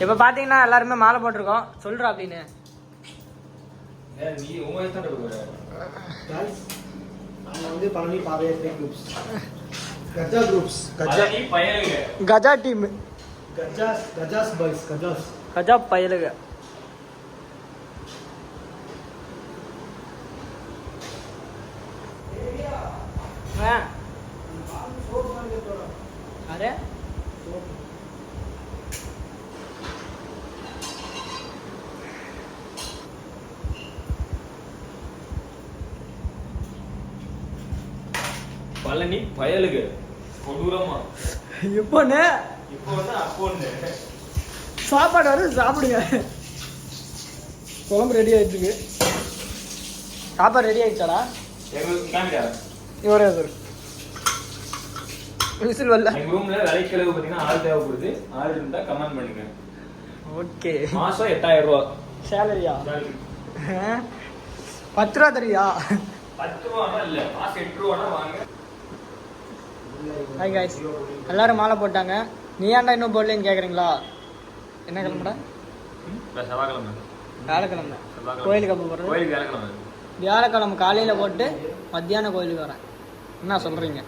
இப்போ பார்த்தீங்கன்னா எல்லாருமே மாலை போட்டிருக்கோம். சொல்கிறா அப்படின்னு வந்து பழனி பாதயாத்திரை groups, Gaja groups, Gaja team, Gajas boys, Gaja பயலுக. அரே பழனி பயலுக கொடூரமா. இப்போன்னு அப்போன்னு சாப்பாடு வரும், சாப்பிடுங்க. குழம்பு ரெடி ஆயிட்டு இருக்கு. சாப்பாடு ரெடி ஆயிடுச்சாடா? இவரே சார் விசில் வரல. எங்க ரூம்ல விலைக்கிழவு பாத்தீங்கன்னா ஆள் தேவைப்படுது. ஆள் இருந்தா கமெண்ட் பண்ணுங்க. ஓகே. மாசம் 8000 ரூபாய் சேலரியா? 10 ரூபா தரியா? 10 ரூபானா இல்ல, மாசம் 8 ரூபானா வாங்க. ஹாய் गाइस, எல்லாரும் மாலை போட்டாங்க. நீ ஏன்டா இன்னும் போடலன்னு கேக்குறீங்களா? என்ன கிளம்புடா? செவ்வாய்க்கிழமை. வியாழக்கிழமை கோயிலுக்கு அப்போ போடுறது. கோயிலுக்கு வியாழக்கிழமை. வியாழக்கிழமை காலையில் போட்டு மத்தியானம் கோயிலுக்கு வரேன். என்ன சொல்கிறீங்க?